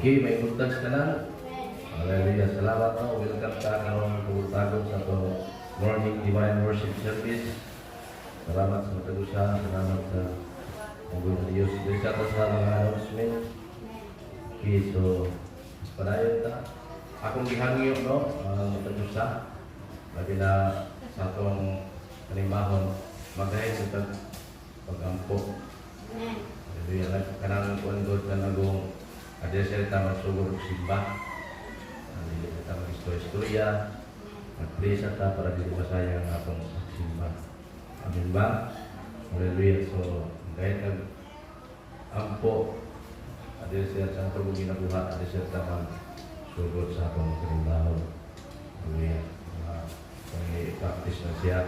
Okay, may buntag sa kanan. Hallelujah. Salamat po. Welcome sa karong pagtagong sa to morning divine worship service. Salamat sa matagusya. Salamat sa Panginoon na Diyos. Isa ka sa mga announcement. Okay, so padayon ta. Akong gihangyo, no? Matagusya. Labi na sa itong kanimahon. Magdahil sa pag-ampo. Hallelujah. Kanang kuandod ka nagong adresya kita magsugod og simba. Hindi kita mag-istorya. Mag-presa ta para di masayang ang atong simba. Amin ba? Hallelujah. So, kahit nag-ampo, adresya sa atong ginabuhat, adresya kita magsugod sa atong kanimahon. Hallelujah. Pag-practice na siya.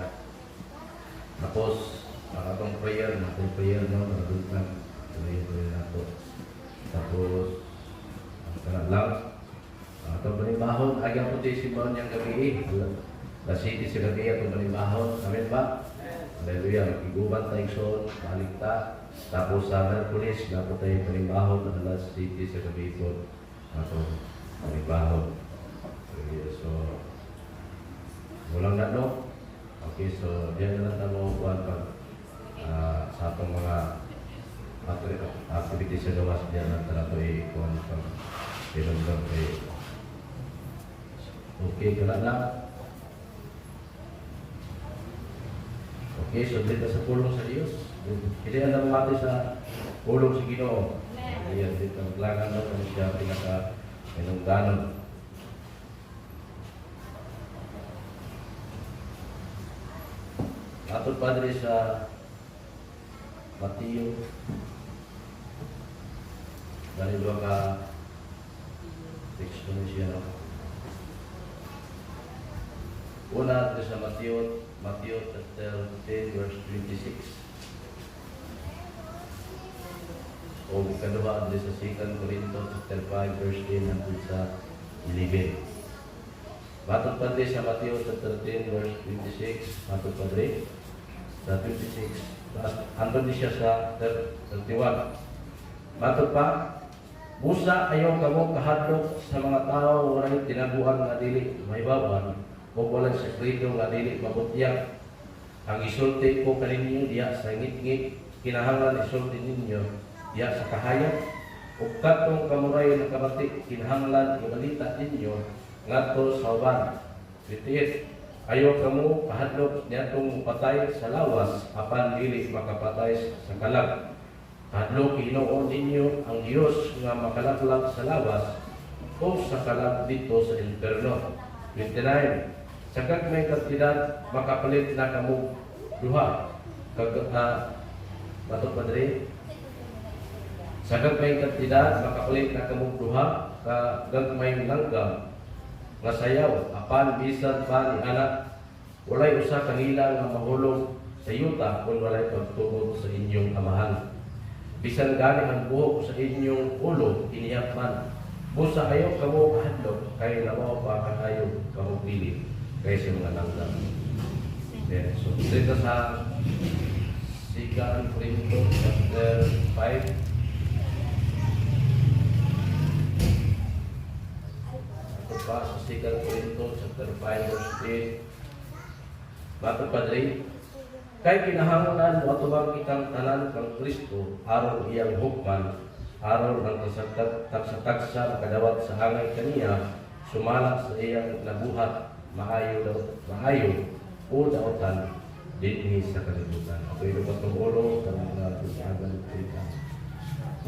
Tapos, ang atong prayer, no? Nagdultan. Tuloy-tuloy na ito. Tapos, ang kanang lang, itong panimahon, agyang puti si Baon niyang gabi. Lasiti si gabi itong panimahon. Amen ba? Hallelujah. Makiguban tayo son, maligta. Tapos sa Merkulis, dapat tayo panimahon na alas City sa gabi ito. Itong panimahon. Hallelujah. So, walang no? Okay, so, diyan na lang tayo buwan pag sa itong mga activities sa gawas diyan ang talaga kuhan pang pinagdag okay ka na. Okay, so dito sa pulong sa Diyos. Hindi ang mati sa pulong sa Ginoo. Ayan, dito ang lagan na kung siya pinaka-pinungganon. Atod Padre sa Mateo dari dua ka text siya, no? Una sa Mateo chapter 10 verse 26. O ikaduha sa 2 Corinto chapter 5 verse 10 hangtod sa 11. Matod Padre sa Mateo chapter 10 verse 26, matod Padre sa 26. Hangtod siya sa 31. Matod pa, busa ayaw kamo kahadlok sa mga tao walay tinabuhan nga dili mahibawan o walay sekreto nga dili mabutyak. Ang isulti ko kaninyo diya sa ngit-ngit, kinahanglan isulti ninyo diya sa kahayag. O katong kamuray na kabati, kinahanglan ibalita ninyo ngadto sa uban. 28. Ayaw kamo kahadlok niyatong patay sa lawas apan dili makapatay sa kalag. Hadlok Ginoo ninyo ang Dios nga makalaglag sa lawas o sa kalag dito sa inferno. 29. Sagad may kantidad makapalit na kamo duha. Matod Padre. Sagad may kantidad makapalit na kamo duha kagagmay langgam nga sayaw apan bisan pa ni anak walay usa kanila nga mahulog sa yuta kung walay pagtugot sa inyong amahan. Bisan gani ang buhok sa inyong ulo iniyakman. Busa ayaw kamo kahadlok kay labaw pa kaayo kamo pili kay sa mga langgam. Yeah. So dito sa 2 Corinto chapter 5 pa sa 2 Corinto chapter 5 verse 8. Matod Padre, kay kinahanglan mo atubang ikang tanan kang Kristo aron iyang hukman, aron ang taksa-taksa kadawat sa hangay kaniya sumalak sa iyang nabuhat maayo o daotan dinhi sa kalibutan. Ako'y napatumulo sa mga tusagan ng kita.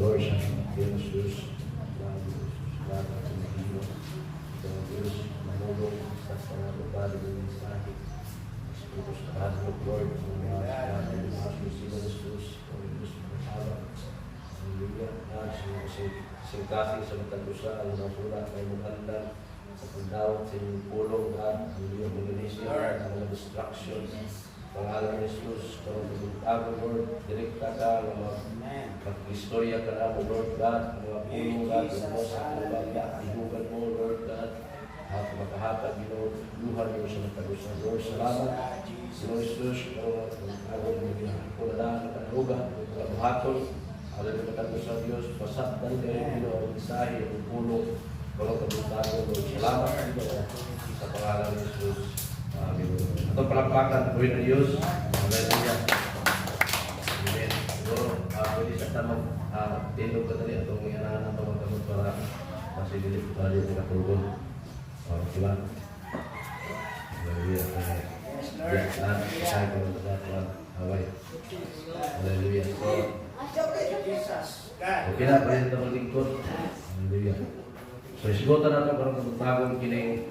Lord, sa Jesus, Diyos, manulong sa pangalupan ng mensahe. Espiritu sa Hasbuk, Lord, ng mga natin, ng mga Sino Jesus, ng Diyos, ng Habang. Hallelujah. Singkasing sa matagusa, ang mga sulat ay magandang sa pagdawat sa inyong pulong, God. Hallelujah. Indonesia, ang mga distractions. Pangalan ni Jesus, karong pagkutago, Lord. Direkta ka, mag-istorya ka na mo, Lord God. Ang mga pulong, God, ang mga sa kulagya, ihugan mo, Lord God. At makahatag, luhan mo sa matagusa. Lord, salamat. Sino Jesus, karong pagkutago, magiging kuladaan, kanalugan, kabuhaton, Hallelujah, kami sa Diyos, pasaktan kayo, Ginoo, isahi, ang pulo, walang kabutago, salamat sa Ginoo, sa pangalan ni Jesus. Amen. Atong palakpakan, buhay ng Diyos. Hallelujah. Amen. Siguro, pwede sa tamang tindog ka tali, atong ianahan ang pamagkamot para masigilit ko tayo sa katulog. Diba? Hallelujah. Yes, isahi ko ng Tuhan. Haway. Hallelujah. So, okay na, pwede ito maglingkod. Hallelujah. So, isigutan natin parang kabutagong kining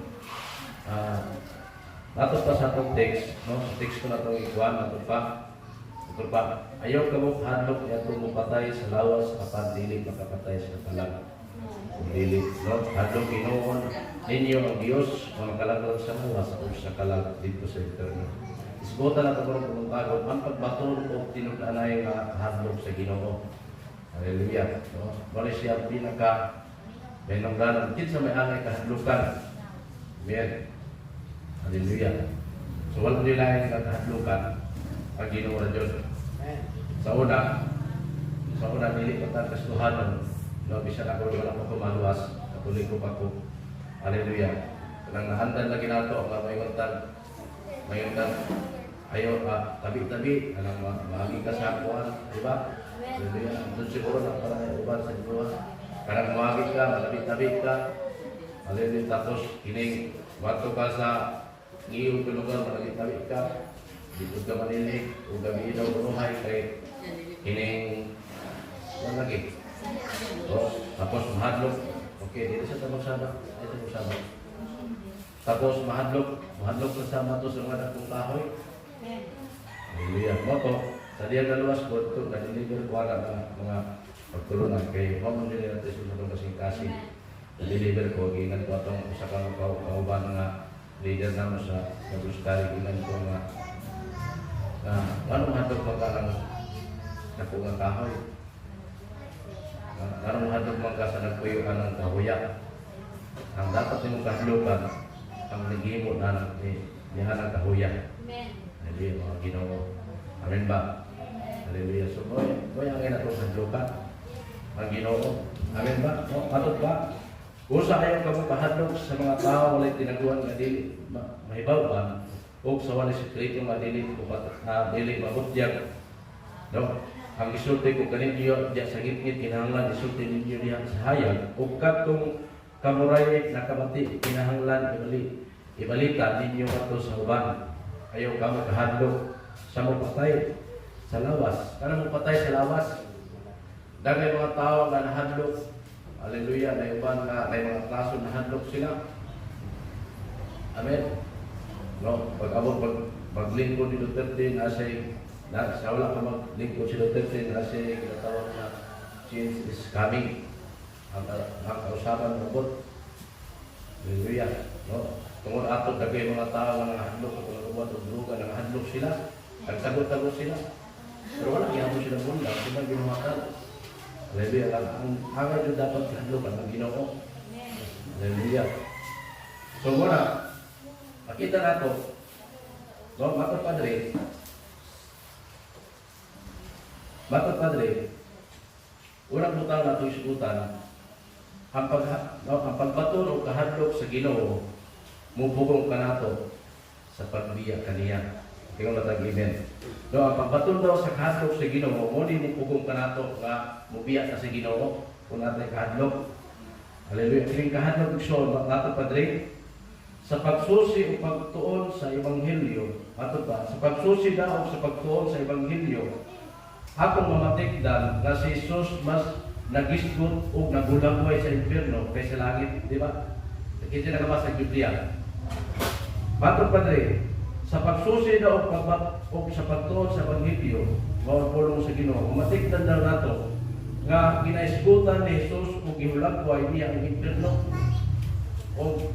natos pa sa itong text, no? Sa text ko na itong ikuan, nato pa. Ayaw ka mo hadlok yato mo patay sa lawas, apan dili makapatay sa kalag. Dili, no? Hadlok Ginoo ninyo ang Diyos, mga kalaglag sa lawas, o sa kalag dito sa interno. Isigutan natin parang kabutagong, ang pagbatol o tinudanay nga hadlok sa Ginoo. Hallelujah. No? Wala siya pinaka may nangganan. Kinsa may angay kahadlukan. Amen. Hallelujah. So wala nila yung kahadlukan ang Ginoo ng Diyos. Sa una dili ko tan kastuhanon. No, bisan ako wala pa ko maluwas. Katuloy ko pa ko. Hallelujah. Kanang nahandan lagi nato nga mayuntan ayo tabi-tabi kanang maagi ka sa kuan, di ba? Hallelujah. Doon siguro na para uban sa Ginoo. Karang mawagit ka, malabit-labit ka. Hallelujah. Tapos, kining wato ka sa ngiyong lugar, malabit-labit ka. Dito ka manilig, o gabi daw unuhay kay kining ano lagi? Tapos, mahadlok. Okay, dito sa tamang sabak. Ito yung sabak. Tapos, mahadlok na sama to sa mga akong kahoy. Hallelujah. Moto, sa diyan na luwas ko, ito, nadiliver ko mga pagtulunan kay Mamo nila natin sa itong kasing-kasing na-deliver ko, gingan ko itong isa kang kauban nga leader naman sa Kabuskari, gingan ko nga anong hatog magkalang nakungang kahoy, anong hatog magka sa nagpuyuan ng kahuya. Ang dapat yung kahlukan ang naghimo na nihan ng kahuya. Hallelujah, mga Ginoo. Amen ba? Hallelujah. So, boy ang ina itong kahlukan ang Ginoo. Amen ba? No, patut ba? Usa kayo kamupahadlok sa mga tao walay tinaguan nga dili mahibaw-an o sa walay sekreto nga dili mabutyag. No? Ang isulti ko kaninyo diya sa gitgit kinahanglan isulti ninyo diha sa hayag ug kadtong kamuray nakamati kinahanglan ibalita ninyo ato sa uban. Ayaw ka makahadlok sa mapatay sa lawas. Kana mapatay sa lawas, dagay mga tao na nahadlok. Hallelujah, na iban na may mga klaso nahadlok sila. Amen. No, paglingkod ni Duterte sa wala ka maglingkod si Duterte na siya kinatawag na change is coming. Ang kausapan ng bot. Hallelujah. No, tungod ato dagay mga tao na nahadlok o kung ubat o druga na nahadlok sila. Nagsagot-sagot sila. Pero wala gihapon sila muna, sila ginuhakan. Hallelujah. Ang hangad yung dapat kahadlukan ng Ginoo. Hallelujah. So muna, makita nato, no, Matod Padre, unang butang nato isugutan, ang pagbaton o kahadlok sa Ginoo, mubugong ka nato sa pagbiya kaniya. Tingnan natin amen. No, ang pagbaton daw sa kahadlok sa Ginoo, mo di mubugong ka nato nga mubiya ka sa Ginoo kung natin kahadlok. Hallelujah. Kining kahadlok igsoon nato Padre, sa pagsusi o pagtuon sa Ebanghelyo, ato ba? Sa pagsusi daw o sa pagtuon sa Ebanghelyo, akong mamatikdan na si Jesus mas nagisgot o nagulangway sa impyerno kaysa langit, di ba? Kasi nakabasa sa Biblia. Ato Padre, sa pagsusi daw o sa pagtuon sa Ebanghelyo, mawapulong sa Ginoo, mamatikdan daw nato nga ginaisgutan ni Jesus o gihulagway niya ang impyerno o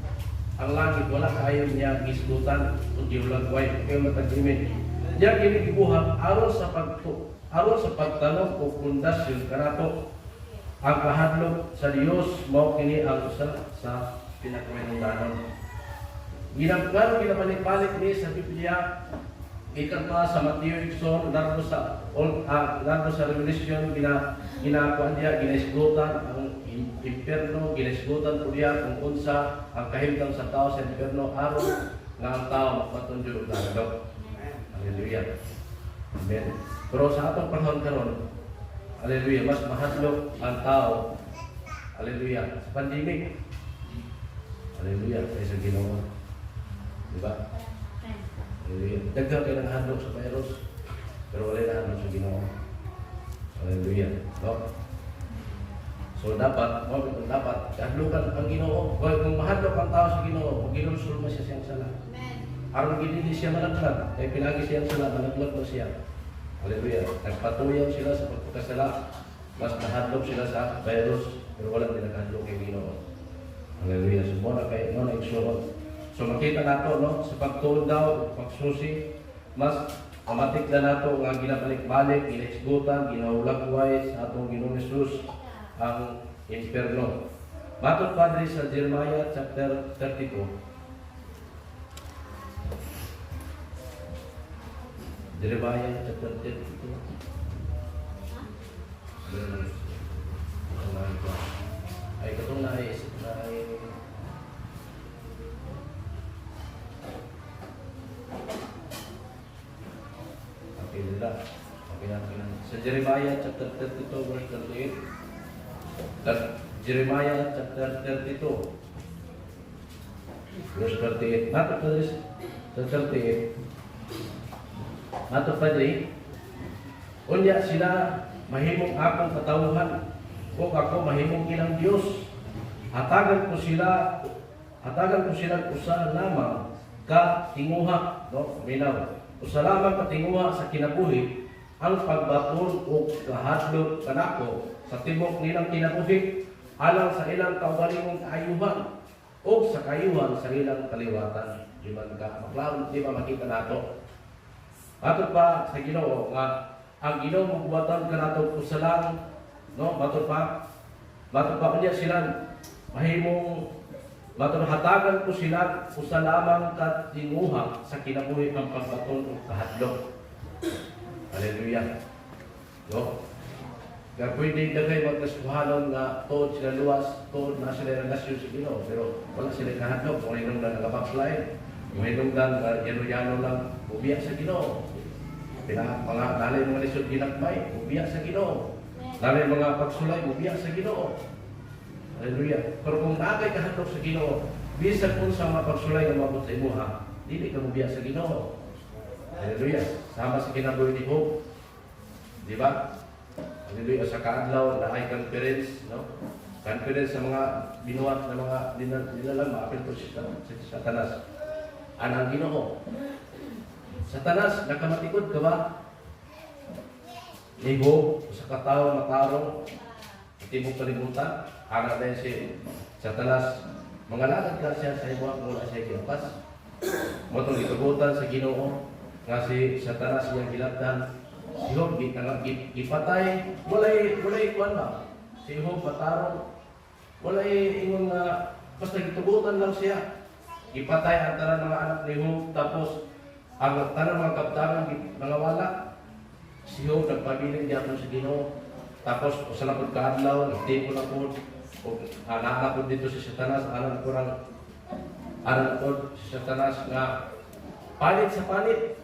ang langit, wala kayo niya gisgutan o gihulagway kayo matag-imin. Diyan kini gibuhat aron sa pagtanong o pundasyon kanato ang kahadlok sa Dios mao kini ang usa sa pinakamayngganon. Ginapalit ni sa Biblia Ikatwa sa Matthew Ikson, nardo sa Revelation, ginakuan diya, ginaisgutan ang impyerno, ginaisgutan po diya kung unsa ang kahimtang sa tao sa impyerno aron nga ang tao mapatunjol og dagat. Hallelujah. Amen. Pero sa atong panahon karon, hallelujah, mas mahadlok ang tao, hallelujah, sa pandemic. Hallelujah, kaysa Ginoo. Diba? Hallelujah. Dagdag kayo ng hadlok sa virus, pero wala na hadlok sa Ginoo. Hallelujah. No? So dapat hadlokan ang Ginoo. Kung mahadlok ang tao sa Ginoo, kung ginulsul mo siya siyang sala. Aron gindi siya malaglag, kaya pinagi siyang sala, malaglag mo siya. Hallelujah. Nagpatuyaw sila sa pagkakasala, mas nahadlok sila sa virus, pero wala din nakahadlok kay Ginoo. Hallelujah. So muna kayo, no, na-exurot. So makita nato, no, sa pagtuod daw, pagsusi, mas amatik na nato nga ginabalik-balik, ginaisgutan, ginahulagway sa atong Ginoong Hesus ang impyerno. Matod Padre sa Jeremiah chapter 32. Jeremiah chapter 32. Ay katong naisip na ay sa Jeremiah chapter 32 verse 38. Jeremiah chapter 32 verse 38. Nato Padre sa 38. Nato Padre, unya sila mahimong akong katawuhan o ako mahimong ilang Diyos. Hatagan ko sila usa lamang ka tinguha, no? Minaw. Usa lamang ka tinguha sa kinabuhi ang pagbaton o kahadlok kanako sa tibok nilang kinabuhi alang sa ilang kaugalingong kaayuhan o sa kaayuhan sa ilang kaliwatan. Di man ka maklaro, di ba makita nato? Matod pa sa Ginoo nga ang Ginoo magbuwatan kanato usa lang, no? Matod pa unya sila mahimong hatagan ko sila usa lamang ka tinguha sa kinabuhi ang pagbaton o kahadlok. Hallelujah. No? Kaya pwede dagay magkasuhanon na tuod sila luwas, tuod na sila relasyon sa Ginoo, pero wala sila kahadlok. Kung hinungdan nag-backslide, kung hinungdan yano-yano lang, ubiyak sa Ginoo. Mga lalay mga lisod ginagmay, ubiyak sa Ginoo. Lalay mga pagsulay, ubiyak sa Ginoo. Hallelujah. Pero kung naagay kahadlok sa Ginoo, bisag kung sa mga pagsulay na mabot sa imuha, dili ka ubiyak sa Ginoo. Hallelujah. Sama sa kinabuhi ni Hope. Di ba? Hallelujah. Sa kaadlaw na ay conference, no? Conference sa mga binuhat na mga nilalang maapil to si Satanas. Anang Ginoo. Satanas, nakamatikod ka ba? Ni Hope, sa katao matarong, hindi mo kalimutan. Anak na si Satanas, mga lakad ka siya sa ibuha kung wala siya kinupas. Motong itubutan sa Ginoo nga si Satanas yang hilabdan si Job ipatay walay kuan ba si Job matarong walay ingon nga basta gitubutan lang siya ipatay ang tanan mga anak ni Job tapos ang tanan mga kaptaran nangawala si Job nagpabiling gyapon sa Ginoo tapos usa na pud kaadlaw nagtipo na pud ug ana pud dito si Satanas aron pud si Satanas nga palit sa palit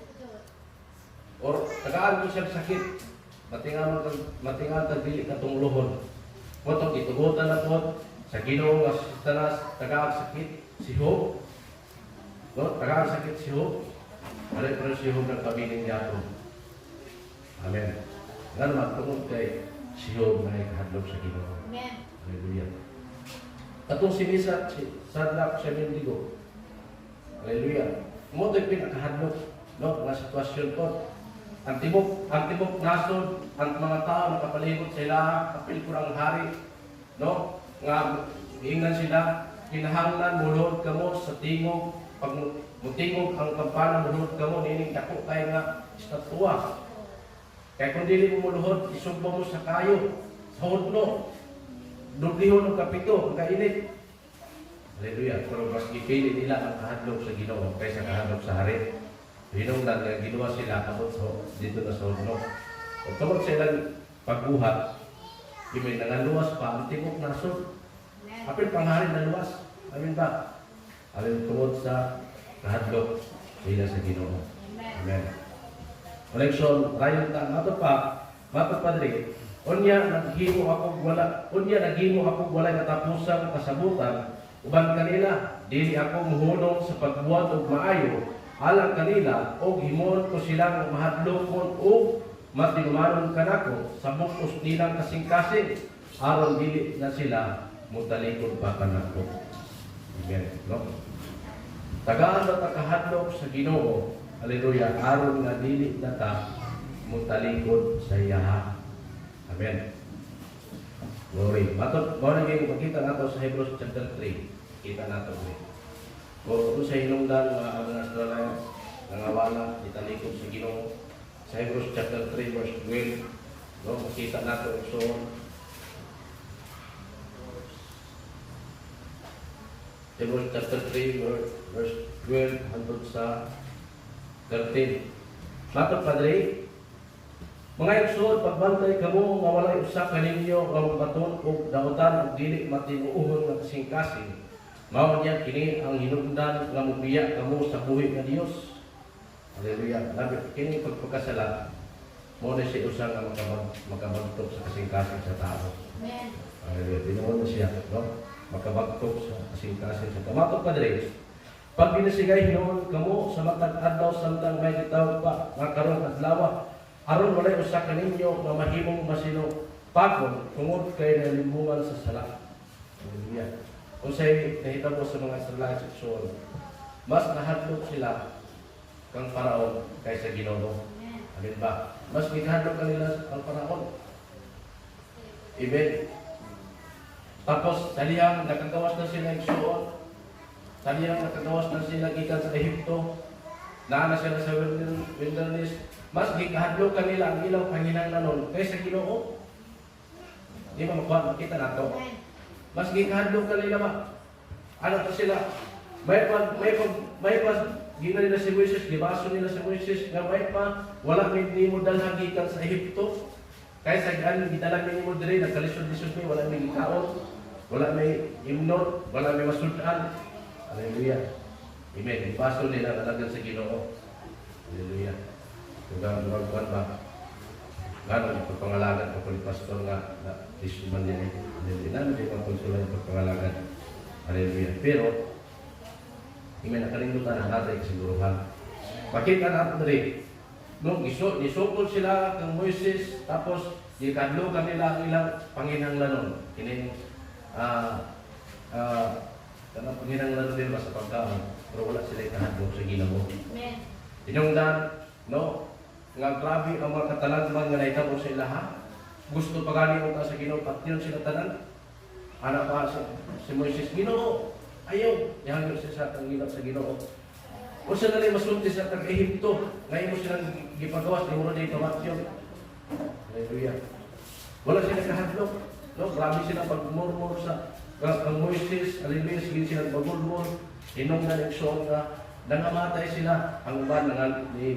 or tagaan ko siyang sakit, matingan tagdili ka itong luhon. Potong itugutan na po sa Ginoo nga Satanas, tagaan sakit si Job. No? Tagaan sakit si Job. Alay pa rin si Job nagpabiling yato. Amen. Nga naman, tungkol kay si Job na ikahadlok sa Ginoo. Amen. Hallelujah. Katong si Misa, si Sadrak, siya Mendigo. Hallelujah. Muto'y pinakahadlok, no? Nga sitwasyon po. Ang tibok nasod, ang mga tao nakapalibot sila, kapil kurang hari, no? Nga, iingan sila, kinahanglan, mulod kamo sa tingog, pag mutingog ang kampana, mulod kamo, nining dako tayo nga estatwa. Kaya kung dili mo muluhod, isugbo mo sa kayo, sa hudno, dublihon ng kapito, ang kainit. Hallelujah. Pero mas ipili nila ang kahadlok sa Ginoo kaysa kahadlok sa hari. Hinungdan nga ginawa sila abot dito na sa horno. Ug tungod sa ilang pagbuhat, may nangaluwas pa ang tibok nasod. Apil panghari na luwas. Amin ba? Amin tungod sa kahadlok nila sa Ginoo. Amen. Koleksyon, rayon ta ato pa, mga padre, unya naghimo ako walay katapusang kasabutan, uban kanila, dili ako muhunong sa pagbuhat og maayo, alang kanila, og himon ko silang mahadlokon og matinumanon kanako sa bukos nilang kasing-kasing, aron dili na sila mutalikod pa kanako. Amen. No? Tagaan na takahadlok sa Ginoo, haleluya, aron nga dili na ta mutalikod sa iya. Amen. Glory. Matot, mo naging makita nato sa Hebrews chapter 3. Kita nato ni. Kung sa hinungdan mga mga Australians, nangawala, italikod sa Ginoo. Sa Hebrews chapter 3 verse 12, no, makita nato so Hebrews chapter 3 verse 12 hangtod sa 13. Matot padre, mga igsoon, pagbantay kamo nga walay usa kaninyo nga magbaton og dautan ug dili matinuohon nga kasing-kasing. Mao niya kini ang hinungdan nga mubiya kamo sa buhi nga Dios. Haleluya. Labi kini pagpakasala mo na siya usa nga makabagtok sa kasing-kasing sa tao. Amen. Haleluya. Tinuod na siya, no? Makabagtok sa kasing-kasing sa tao. Matot padre, pag binasigay hinuon kamo sa matag adlaw samtang may gitawag pa nga karon adlaw, aron walay usa kaninyo nga mahimong masino pagod tungod kay nalimbungan sa sala. Haleluya. Kung sa'y nahitabo sa mga sala seksyon, mas nahadlok sila kang Paraon kaysa Ginoo. Amen ba? Mas gihadlok kanila ang Paraon. Amen. Tapos talihang nakagawas na sila igsoon. Talihang nakagawas na sila gikan sa Ehipto. Naa na sila sa wilderness. Mas gikahadlok kanila ang ilaw panginahanglanon kaysa Ginoo. Di ba makita nato? Mas gikahadlok kanila ba? Ano to sila? May pa gina nila si Moises, libaso nila si Moises, nga may pa wala may nimo dalhan gikan sa Ehipto. Kaysa gaan gidalan nimo diri nagkalisod-lisod mi, wala may gikaon, wala may imnon, wala may masudan. Haleluya. Amen. Libaso nila talaga sa Ginoo. Haleluya. Tugang magkuhan ba? Gano'n yung pagpangalagan ko ni pastor nga na isuman niya eh. Haleluya. Namin yung pagkonsulan yung pagpangalagan. Haleluya. Pero, hindi nakalimutan ang natin kasiguruhan. Makita natin rin, nung nisukol sila kang Moises, tapos ikadlukan nila ang ilang panginahanglanon. Kining, kanang panginahanglanon nila sa pagkaon, pero wala sila ikahadlok sa Ginoo. Amen. Tinungdan, no? Nga grabe ang mga katalanman nga naitabo sa ilaha. Gusto pa gani mo ta sa Ginoo, patyon sila tanan. Anak pa si Moises, Ginoo, ayaw. Yahan siya sa tangilap sa Ginoo. O siya na rin masulti sa tag-Ehipto. Ngayon mo silang gipagawas, di mo na dito matyon. Hallelujah. Wala sila kahadlok. No? Grabe sila pag-murmur sa kang Moises. Hallelujah. Sige sila pag-murmur. Inong na nagsoon nga nangamatay sila, ang uban,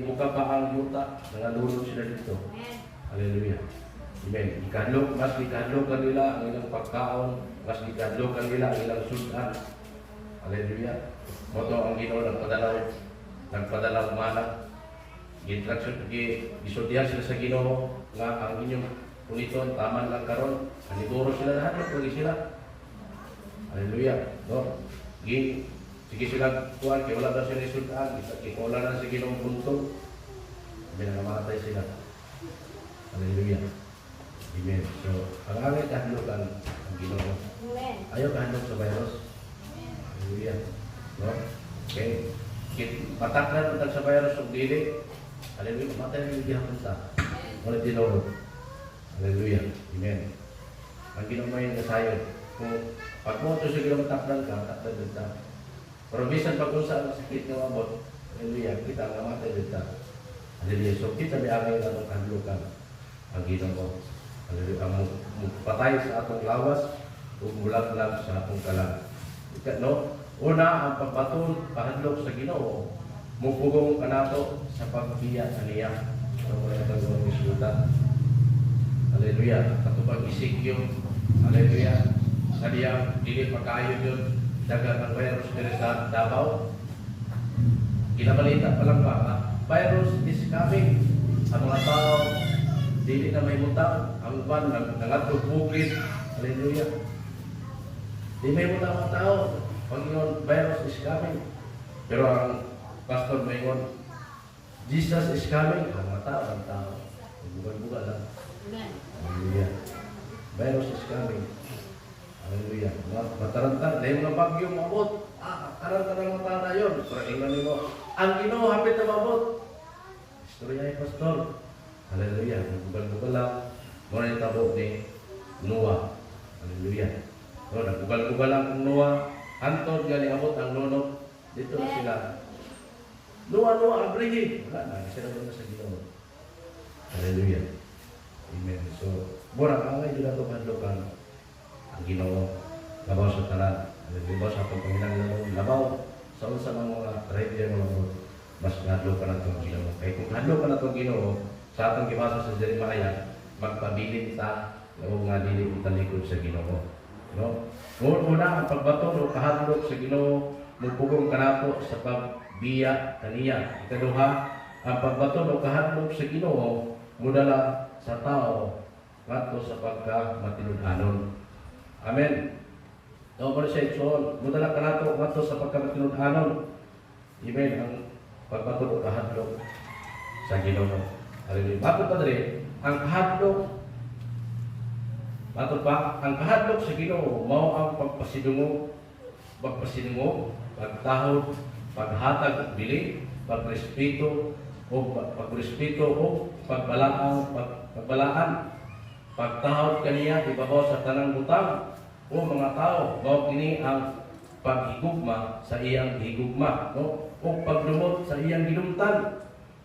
buka pa ang yuta, nangalulog sila dito. Hallelujah. Amen. Mas ikadlok kanila ang ilang pagkaon, mas ikadlok kanila ang ilang sudan. Hallelujah. Moto ang Ginoo nagpadalaw mana. Gi-instruction, gisultihan sila sa Ginoo nga ang inyong puniton, taman lang karon. Aniguro sila lahat, pagi sila. Hallelujah. No? Sige sila kuhan, kaya wala daw sila isultaan, kikola na sa Ginoong buntog. Sabi na namatay sila. Hallelujah. Amen. So, ang angay kahadlokan ang Ginoo. Ayaw kahadlok sa virus. Hallelujah. No? Okay. Pataklan ang sa virus o dili. Hallelujah. Matay na yung gihapon sa. Wala tinuro. Hallelujah. Amen. Ang Ginoo may nasayon. Kung pag mo ito sa Ginoo mataklan ka, taklan ka. Pero bisan pag kung saan sakit ng abot, hallelujah, kita ang namatay dito. Hallelujah. So kita may angay na itong kahadlokan ang Ginoo. Hallelujah. Ang patay sa atong lawas, umulat lang sa atong kalan. No? Una, ang pagbaton, kahadlok sa Ginoo, mupugong kanato sa pagbiya kaniya. Pero wala na kagawang resulta. Hallelujah. Katupag Ezekiel, hallelujah. Sa diya, dili pagkayo yun, dagang ang virus dili sa Davao. Kinabalita pa lang ba, virus is coming. Ang mga tao, dili na may mutang. Ang ban, nangatog bukid. Hallelujah. Di may mutang mga tao. Panginoon, virus is coming. Pero ang pastor may ngon, Jesus is coming. Ang mga tao, ang tao. Bugal-bugal lang. Hallelujah. Virus is coming. Hallelujah. Mataranta, dahil mga bagyo mabot. Karanta ng mga tao na yun. Pero ingnan mo, ang Ginoo hapit na mabot. Istorya ay pastor. Hallelujah. Bugal-bugal lang. Muna yung tabo ni Noah. Hallelujah. So, nagbugal-bugal lang ang Noah. Antod gali abot ang nunok. Dito na sila. Noah, abrihi. Wala na. Sila na sa Ginoo. Hallelujah. Amen. So, mura ka nga yun nato kadlokan ang Ginoo. Labaw sa tanan. Labaw sa atong Panginoon. Labaw sa unsa ng mga trahedya ng mga mas hadlo ka na itong Ginoo. Kaya kung hadlo ka na itong Ginoo, sa atong gibasa sa Jeremiah, magpabilin ta o nga dili italikod sa Ginoo. No? Una ang pagbato o kahadlok sa Ginoo, mupugong kanato sa pagbiya kaniya. Ikaduha, ang pagbato o kahadlok sa Ginoo, mudala sa tao ngadto sa pagkamatinud-anon. Amen. Double say so, mudala kanato ngadto sa pagkamatinud-anon. Amen. Ang pagbato o kahadlok sa Ginoo. Hallelujah. Bato pa dali, ang kahadlok ang kahadlok sa Ginoo mao ang pagpasidungo, pagtahod, paghatag og bili, pagrespeto o pagbalaan, pagtahod kaniya ibabaw sa tanang butang o mga tao. Mao kini ang paghigugma sa iyang higugma, no? O paglumot sa iyang gilumtan.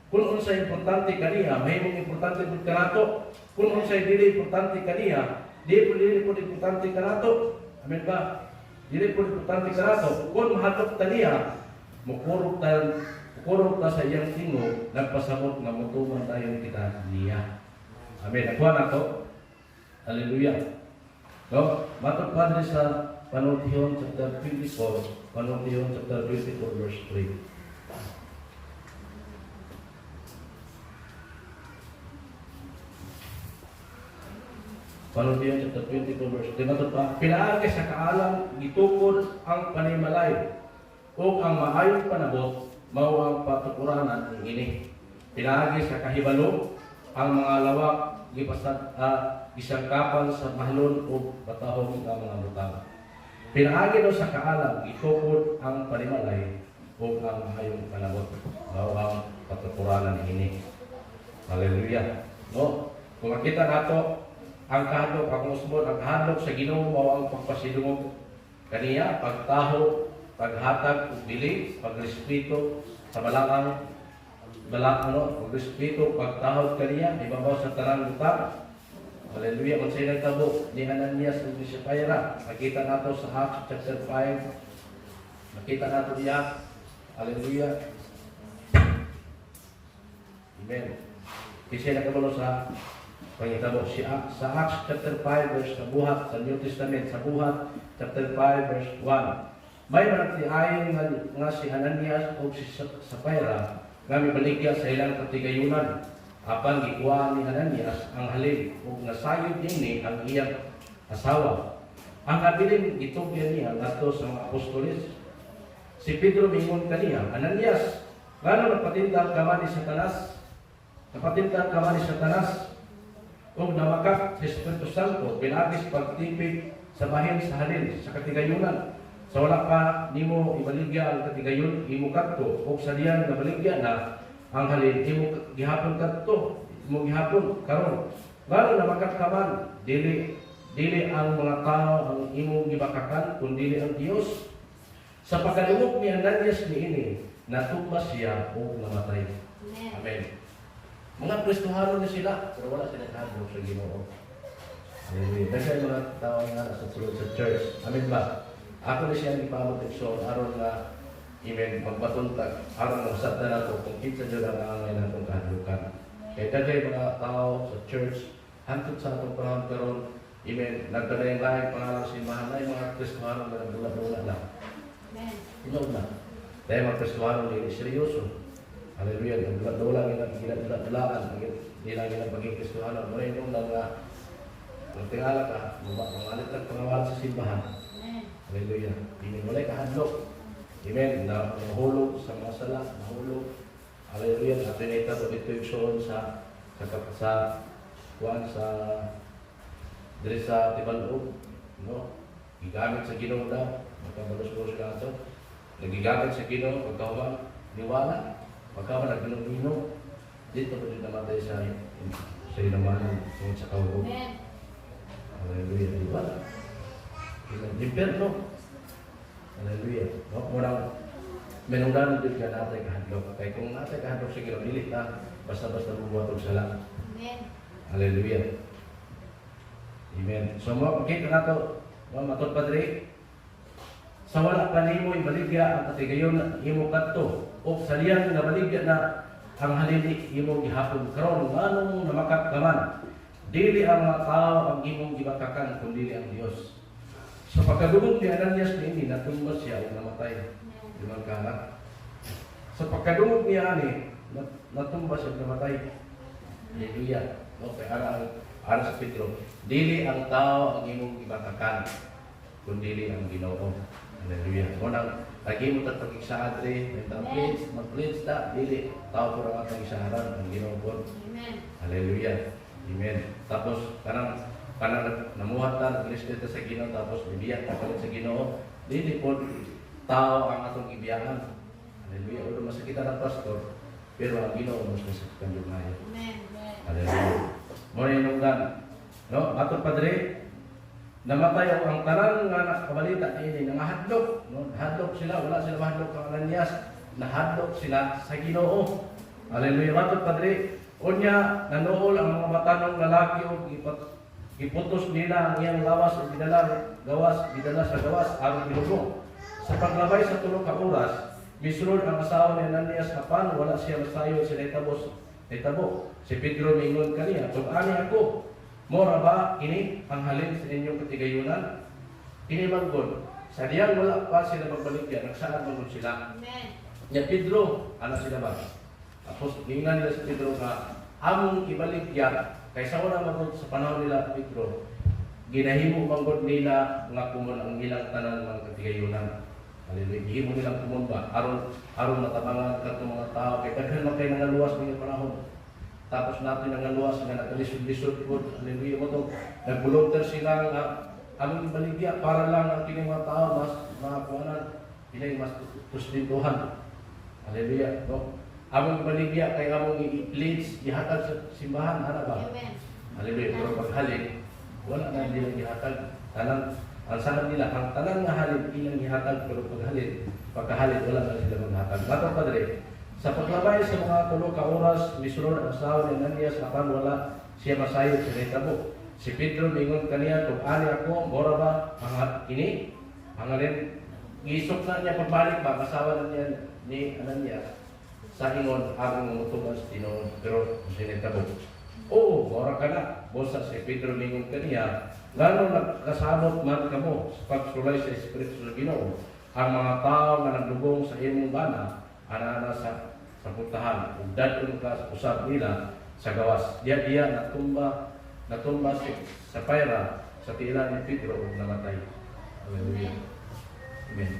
Kung unsay importante kaniya, mahimong importante pud kanato. Kung unsay dili importante kaniya, dili po importante kanato. Amen ba? Dili po importante kanato. Kung mahadlok taniya, mukurog ta sa iyang tingog, nagpasabot nga mutuman tayo kita niya. Amen. Nakuha na to. Hallelujah. No? Matod Padre sa Panultihon chapter 24, Panultihon chapter 24 verse 3. Panultihon chapter 24 verse 3. Matod pa, pinaagi sa kaalam gitukod ang panimalay o ang maayong panabot mao ang patukuranan ng ini. Pinaagi sa kahibalo ang mga lawak gisangkapan sa mahlon o batahon ng mga butang. Pinaagi daw sa kaalam gitukod ang panimalay o ang maayong panabot mao ang patukuranan ng ini. Hallelujah. No? Kung makita nato ang kahadlok, ang usbon, ang kahadlok sa Ginoo mao ang pagpasidungog kaniya, pagtaho, paghatag ug bili, pagrespeto sa pagrespeto, pagtahod kaniya ibabaw sa tanang butang. Hallelujah. Unsay nagtabo ni Ananias ug ni Sapphira, makita nato sa Acts chapter 5. Makita nato diya. Hallelujah. Amen. Kasi nakabalo sa pangitabo sa Acts chapter 5 verse sa buhat sa New Testament, sa buhat chapter 5 verse 1. May managtiayon nga si Ananias o si Sapphira nga mibaligya sa ilang katigayunan. Apan gikuha ni Ananias ang halin ug nasayod niini ang iyang asawa. Ang abilin gitugyan niya ngadto sa mga apostoles. Si Pedro mingon kaniya, Ananias, ngano nagpatindang ka man ni Satanas? Napatindang ka man ni Satanas? Kung namakak sa Espiritu Santo, pinagis pagtipig sa bahin sa halin, sa katigayunan. Sa wala pa nimo ibaligya ang katigayon, imo kadto, o sa diyan nabaligya na ang halin, imo gihapon kadto, imo gihapon karon. Ngano namakak ka man, dili ang mga tao ang imo gibakakan, kundi ang Dios. Sa pagkalungok ni Ananias niini, natugma siya o namatay. Amen. Mga Kristohano na sila, pero wala sila kahadlok sa Ginoo. Hallelujah. Dahil mga tao nga sa sulod sa church. Amen ba? Ako na siya ni Pablo Tixon, aron na Amen. Magpatuntag. Aron usap na nato kung kita dyan ang angay natong kahadlukan. Kaya dagay mga tao sa church, hantod sa atong panahon karon, amen. Nagdalayan-layan pangalang simbahan na yung mga Kristohanon na nagdula-dula na. Amen. Inom na. Dahil mga Kristohanon hindi seryoso. Hallelujah. Nagdula-dula ginadula-dulaan. Hindi lang ginang paging Kristohanon. Muna inom na nga. Kung tingala ka, mangalit lang pangawalan sa simbahan. Amen. Hallelujah. Amen. Walay kahadlok. Amen. Nahulog sa mga sala. Nahulog. Hallelujah. At pinita po dito yung soon sa diri sa Tibalog. No? Gigamit sa Ginoo daw. Magkabalos-balos ka ito. Nagigamit sa Ginoo. Pagkawa, niwala. Pagkawa, nagbinom-binom. Dito po din namatay sa inamanan tungkol sa kawag. Amen. Hallelujah. Niwala. Imperno. Hallelujah. No? Murang menungdan din ka natin kahadlok. Kaya kung natin kahadlok sa Ginoo, dili na basta-basta bubuhatog sa lang. Amen. Hallelujah. Amen. So makikita na ito, matod Padre, sa wala pa nimo ibaligya ang katigayon imo kadto o sa liyang nga baligya na ang halili imo gihapon karon nganong namakatgaman dili ang mga tao ang imong gibakakan kundi ang Dios. Sa pagkadungog ni Ananias niini natumbas siya o namatay. Di man ka? Sa pagkadungog niya ani natumbas siya namatay. Hallelujah. Okay, ara sa Pedro, dili ang tao ang imong gibakakan kundi ang Ginoo. Hallelujah. Unang lagi mo tatagig sa adre, mag-please ta, dili tao pura nga tang isaharan ang Ginoo po. Amen. Hallelujah. Amen. Tapos kanang namuhat ta naglisted sa Ginoo tapos bibiyak ta palit sa Ginoo, dili po tao ang atong ibiyahan. Hallelujah. Ulo masakita ng pastor, pero ang Ginoo mas masakitan yung ngayon. Amen. Hallelujah. Muna yung nunggan. No? Matod Padre, namatay ang tanan nga nakabalita ini nangahadlok. No? Nahadlok sila, wala sila mahadlok kang Ananias. Nahadlok sila sa Ginoo. Hallelujah. Matod Padre, unya nanuol ang mga matanong lalaki o iputos nila ang iyang gidala sa gawas aron bilubong. Sa paglabay sa tulo ka oras, misulod ang asawa ni Ananias apan wala siya masayo sila itabo. Si Pedro mingon kaniya, "Tug-ani ako, mora ba ini ang halin sa inyong katigayunan?" Ini manggod. Sa diyang wala pa sila magbaligya, nagsaan manggod sila. Amen. Ya Pedro, ano sila ba? Tapos ingnan nila si Pedro nga among ibaligya kaysa wala manggod sa panahon nila Pedro. Ginahimo manggod nila nga kumon ang ilang tanan mga katigayunan. Hallelujah. Gihimo nilang kumon ba aron matabangan kadtong mga tao kay kadhan man kay nangaluwas ning panahon. Tapos natin nangaluwas nga nagalisod-lisod po. Hallelujah mo to. Nagvolunteer sila nga among ibaligya para lang ang kining mga tao mas makakuanan pinay mas sustintuhan. Hallelujah. No? Among ibaligya kay among i-leads gihatag sa simbahan ana ba? Amen. Hallelujah. Pero paghalin wala na nila gihatag tanan ang sanan nila ang tanan nga halin ilang gihatag pero pagkahalin wala na sila maghatag. Matong Padre, sa paglabay sa mga tulo ka oras, misulod ang asawa ni Ananias apan wala siya masayod sa itabo. Si Pedro mingon kaniya, "Tug-ani ako, mora ba ang ini?" Ang alin, gisok na niya pagbalik ba, asawa na niya ni Ananias. Sa ingon, aming umutugan sa Ginoo, pero hindi itabo. "Oo, mora ka na." Bosa si Pedro mingon kaniya, "Ngano nagkasabot man kamo sa pagsulay sa Espiritu sa Ginoo? Ang mga tao nga nagdugong sa imong bana, ana sa puntahan, ug dadon ka usab nila sa gawas. Diya natumba sa Pyra sa tila ni Pedro ug namatay. Hallelujah. Amen.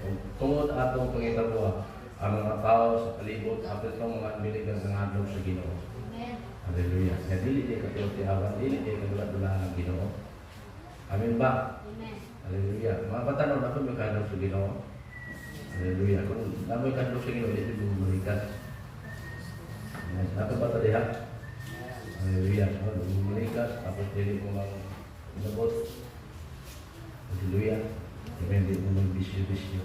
Tungod atong pangitabuha ang mga tao sa palibot apil tong mga miligan ng hadlok sa Ginoo. Amen. Hallelujah. Nga dili di katiyawan, dili di kadula-dula ng Ginoo. Amen ba? Amen. Hallelujah. Mga patanaw na kung may kadlok sa Ginoo. Hallelujah. Kung namoy kadlok sa Ginoo, dili bumalikas. Dapat ba tadi ha? Hallelujah. Bumalikas, tapos dili mo lang inabot. Hallelujah. Amen. Dili mo lang bisyo-bisyo.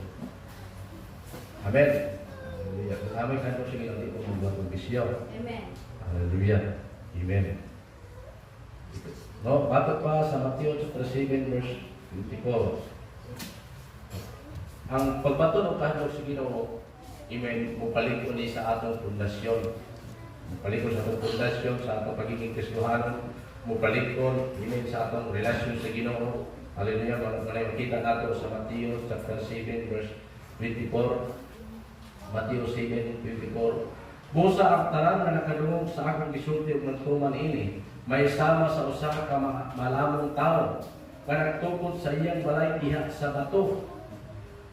Amen. Hallelujah. Kung namoy kadlok sa Ginoo, dili mo magbuhat ng bisyo. Amen. Hallelujah. Amen. No, batok pa sa Matthew chapter 7 verse 24. Ang pagbato ng kahadlok sa Ginoo Amen. Mupaliko ni sa atong pundasyon. Mupaliko sa atong pundasyon, sa atong pagiging Kristohanon. Mupaliko, amen, sa atong relasyon sa Ginoo. Hallelujah. Makita nato sa Matthew chapter 7 verse 24. Matthew 7:24. Busa ang tanan nga nakadungog sa akong gisulti ug nagtuman ini, may sama sa usa ka malamong tawo nga nagtukod sa iyang balay diha sa bato.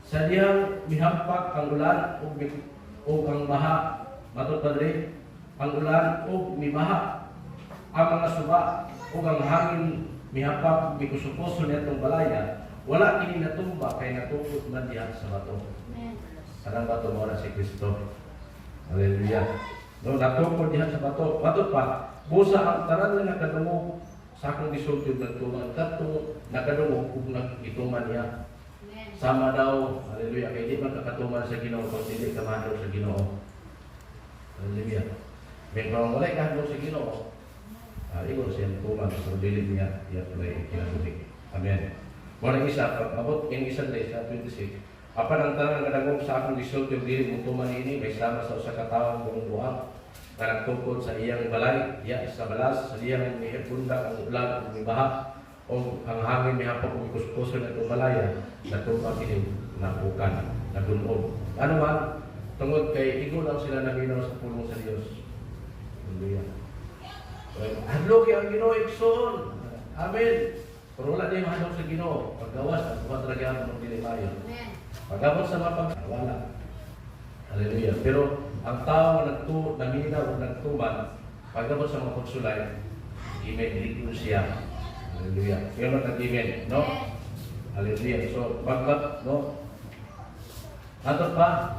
Sa diyang mihampak ang ulan ug ang baha, matod padre, ang ulan ug mibaha. Ang mga suba ug ang hangin mihampak mikusuposo nitong balaya, wala kini natumba kay natukod man diha sa bato. Kanang bato mo na si Kristo. Hallelujah. No, natukod diha sa bato. Bato pa, busa ang tanan nga nakadungog sa akong gisulti ug nagtuman, kadto nakadungog ug nagituman niya. Sama daw, hallelujah, kay di man kakatuman sa Ginoo kung dili ka mahadlok sa Ginoo. Hallelujah. May pangwalay ka hadlok sa Ginoo. Igor siya tuman sa dili niya iya tulay kinabuhi. Amen. Wala isa abot ing isa sa 26. Apan ang tanan nga dagog sa akong gisulti ug dili mo tuman ini may sama sa usa ka tawo nga buang nga nagtukod sa iyang balay, iya sa balas, sa iyang mihipunda ang ulan ug mibaha. O ang hangin may hapok kung kuspuso na itong balaya, natumpang kini napukan, nagunog. Ano man, tungod kay igo lang sila naminaw sa pulong sa Diyos. Hallelujah. Hadlok ang Ginoo igsoon. Amen. Pero wala din mahadlok sa Ginoo. Paggawas, ang buhat ragyan ng dili mayo. Pagabot sa mga wala. Hallelujah. Pero ang tao na naminaw o nagtuman, pagabot sa mga pagsulay, iligno siya. Hallelujah. Kaya mag-amen, no? Hallelujah. So, pagkat, no? Ato pa.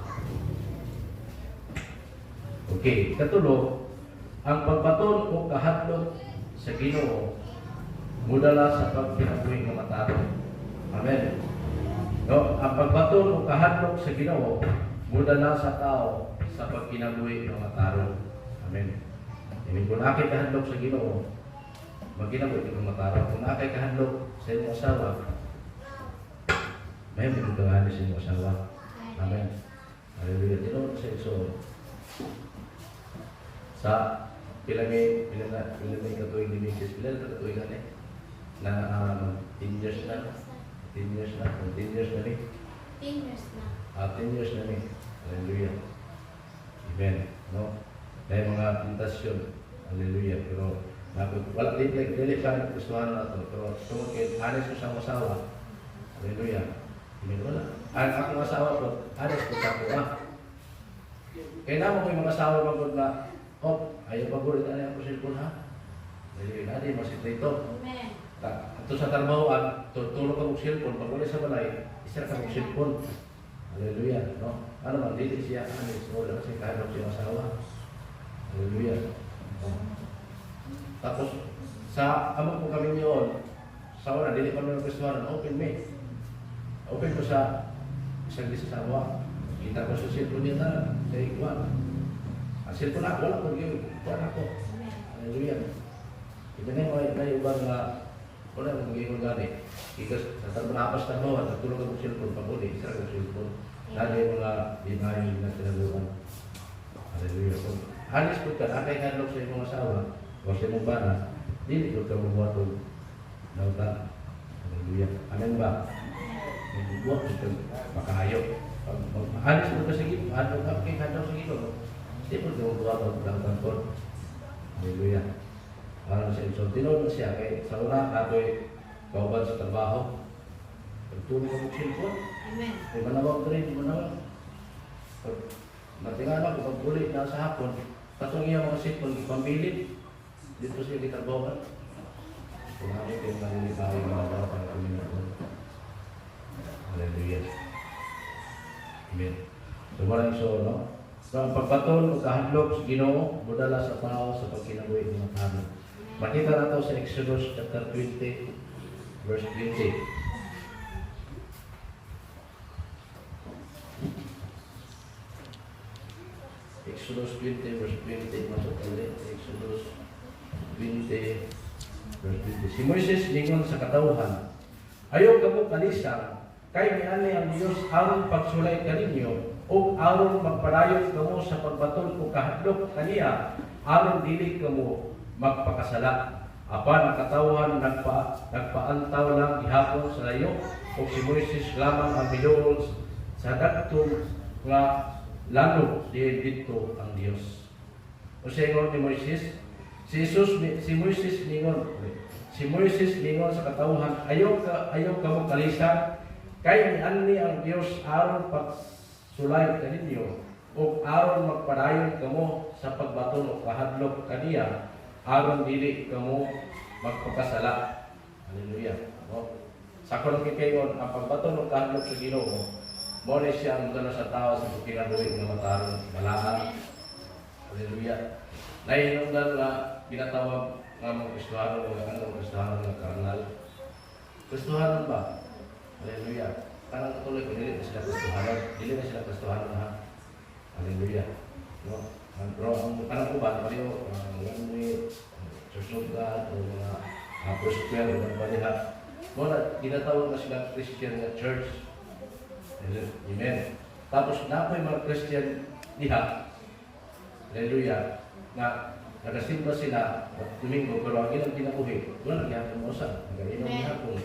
Okay. Katulo, ang pagbaton o kahadlok sa Ginoo mudala sa pagpinabuhi ng matao. Amen. No? Ang pagbaton o kahadlok sa Ginoo mudala sa tao sa pagpinabuhi ng matao. Amen. Amen. Kung nakay kahadlok sa Ginoo, magkinabuhi ng matao. Kung nakay kahadlok sa inyong asawa, may pinagkangani sa inyong asawa. Amen. Hallelujah. Tinawag sa iso. Sa pilangay katuwing ni Mrs. Pilar, katuwing na na 10 years na. 10 years na. 10 years na ni. 10 years na. 10 years na ni. Hallelujah. Amen. No? Dahil mga pintasyon. Hallelujah. Pero wala dili ka gustuhan na ito. Pero tungkol kay anis ko sa asawa. Hallelujah. Amen. Wala. Ang akong asawa ko, anis ko sa ako. Kaya naman ko yung mga asawa magod na, ayaw pag-ulit na ako cellphone ha. Hallelujah. Adi, masikrito. Amen. Ito sa trabahoan, tulog ka mong cellphone, pag ulit sa balay, isa ka mong cellphone. Hallelujah. No? Ano man, dili siya, anis. Wala kasi kahadok siyang asawa. Hallelujah. Tapos, sa amang po kami niyon, sa una, dili kami nagkasuhan, open me. Open ko sa isang gisasawa. Kita ko sa cellphone niya na, sa ikuan. Ang cellphone ako, wala ko yun. Ikuan ako. Hallelujah. Ito na yung ubang na, wala kong gawin gani. Ikas, sa napas na bawa, natulog ako cellphone, pag-uli, isa ko cellphone. Lalo yung mga binayo na tinaluan. Hallelujah. So, halis po ka, akay kanlog sa iyong asawa, o sa iyong bana, dili ko ka mabuhatog. Nauta. Hallelujah. Amen ba? Buhat ito, makahayo. Halis po ka sa gito, ano ka kay kanlog sa gito. Hindi po ito mabuhatog ng tangkot. Hallelujah. Parang siya, so tinulog siya, kay sa una, ako'y kauban sa trabaho. Pagtulog ako sa cellphone. Amen. Ay manawag ka rin, manawag. Matingala ko, pag-ulit na sa hapon, patong iya mga cellphone, ipambilid. Dito siya kitarbawan. Kumain kayo malilitaw yung mga tao para kami na doon. Hallelujah. Amen. So maraming so, no? So ang pagpatol o kahadlok sa Ginoo, mudala sa tao sa pagkinabuhi ng mga tao. Makita na ito sa Exodus chapter 20, verse 20. Exodus 20, verse 20. Masuk ulit. Exodus 20, verse 20. Si Moises ningon sa katawhan, ayaw ka mo kalisang, Kay niani ang Dios aron pagsulay kaninyo ug aron magpadayon kamo sa pagbaton o kahadlok kaniya aron dili kamo magpakasala. Apan ang katawhan nagpaantaw lang gihapon sa layo ug si Moises lamang ang miluol sa dagtong nga lalo dito ang Dios. O siya ni Moises, si Moises ningon sa katawhan, ayaw ka mo kalisan, kay niani ang Dios aron pagsulay kaninyo, o aron magpadayon kamo sa pagbaton o kahadlok kaniya, aron dili kamo magpakasala. Hallelujah. Sakon kikayon ang pagbaton o kahadlok sa Ginoo. Mo ni siya ang gano sa tao sa pagkinabuhi nga mataron malaan. Hallelujah. Nahinungdan nga ginatawag nga mga Kristohanon o ano Kristohanon nga karnal. Kristohanon ba? Hallelujah. Parang katuloy ko, dili na sila Kristohanon. Dili na sila Kristohanon ha. Hallelujah. No? Pero ang parang uban, pareho, mga Church of God o mga Prosper o mga baliha. Mo na ginatawag na sila Christian Church. Amen. Tapos na po yung mga Christian diha, hallelujah, na nagasimba sila Domingo, pero ang ilang kinabuhi, wala nagyapon mo sa, nag-inom gihapon.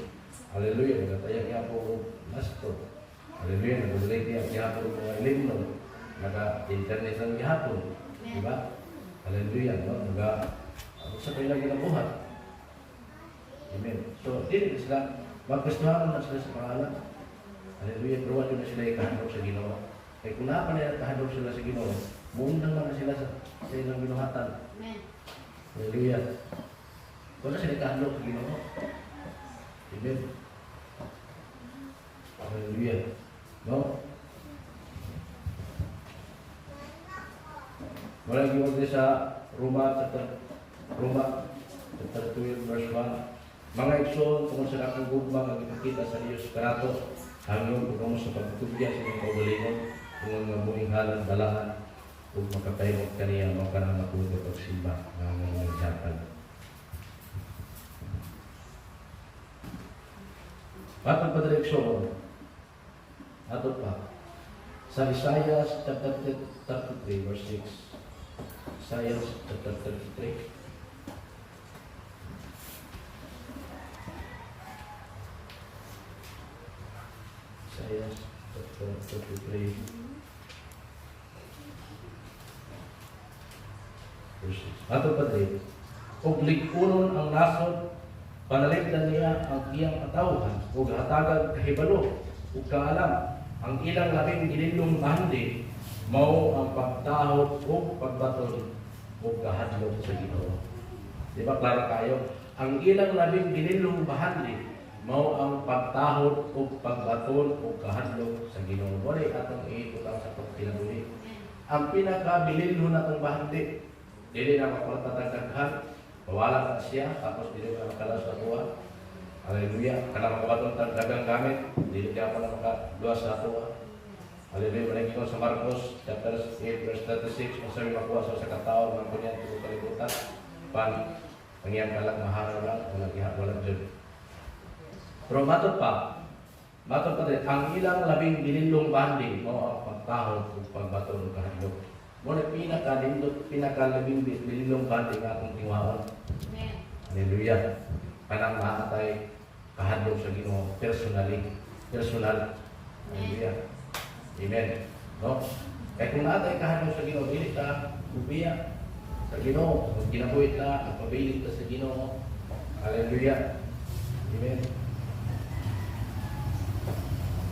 Hallelujah, nagatayag gihapon masto. Hallelujah, nag-ulit gihapon mga ilimnon, nag-internet lang gihapon. Diba? Hallelujah, no? Sa kailang ginabuhat. Amen. So, dili sila, magkristohanon na sila sa pangalan. Hallelujah, pero wala na sila ikahandog sa Ginoo. Kaya kung napa na ikahandog sila sa Ginoo, muundang na sila sa ilang ginuhatan. Amen. Hallelujah. Kung na sila ikahandog sa Ginoo. Amen. Hallelujah. No? Wala giwag din sa Roma chapter 12 verse 1. Mga igsoon, kung sa akong gugma ang ipakita sa Diyos karato, hanggang kung sa pagtutugya sa inyong kaugalingon, kung mga buhing halang dalahan, kung makapayot kaniya, makarang makuha pagsimba ng mga nagsapan. Batang padireksyon, ato pa, sa Isaiah chapter 33 verse 6. Isaiah chapter 33. Isaiah chapter 33 verse 6. Ato pa din, ug likunon ang nasod, panaligdan niya ang iyang katawhan, ug hatagan kahibalo, ug kaalam, ang ilang labing ginilong mahandi, mao ang pagtahod ug pagbaton ug kahadlok sa Ginoo. Di ba klaro kayo? Ang ilang labing ginilong mahandi, mao ang pagtahod ug pagbaton ug kahadlok sa Ginoo. Wala atong iikot sa pagkinabuhi. Ang pinakabilin natong bahandi, dili na mapatataghan, wala na siya, tapos dili na makalas sa tuwa. Hallelujah. Kana makabaton tag dagang gamit, dili ka pa na makaluwas sa tuwa. Hallelujah. Managin sa Marcos chapter 8 verse 36, kung sabi makuha sa katao, mga kunyan tulo kalibutan, pan pangyang kalang maharaw lang, walang dyan. Pero matod pa rin, ang ilang labing dilindong banding mo ang pagtahod o pagbaton o kahadlok. Muna pinakalabing dilindong banding atong tingwaon. Hallelujah. Kanang maatay kahadlok sa Ginoo personal. Hallelujah. Amen. No? Kaya kung naatay kahadlok sa Ginoo, dili ka bubiya sa Ginoo. Kung ginabuhit ka, nagpabilit ka sa Ginoo. Hallelujah. Amen.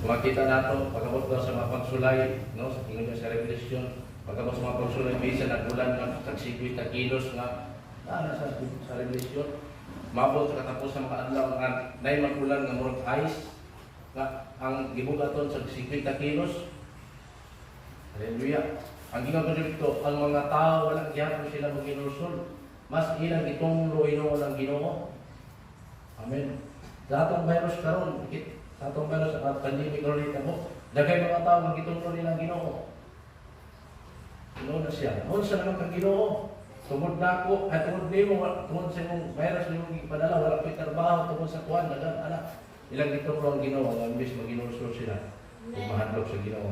Kung makita nato, pagkabot daw sa mga pagsulay, no, sa tingin niya sa Revelation, pagkabot sa mga pagsulay, bisa nagbulan ng tagsikwit na kilos nga, sa Revelation, mabot sa katapos sa mga adlaw nga, na magbulan ng murag ice, nga, ang gibugaton sa tagsikwit na kilos. Hallelujah. Ang ginagawa dito, ang mga tao, walang gihapon sila mag-inulsol, mas ilang itong luino ng Ginoo. Amen. Sa atong virus karon, sa atong virus sa pandemic karon mo, dagay mga tao magitungtong nilang Ginoo. Ginoo na siya. Noon sa naman kang Ginoo, tungod na ako, at tungod nimo, tungod sa imong virus nimo ipadala, wala ko'y trabaho, tungod sa kuwan, anak. ilang gitulo ang Ginoo, ang imbis maginulsol sila, kung mahadlok sa Ginoo.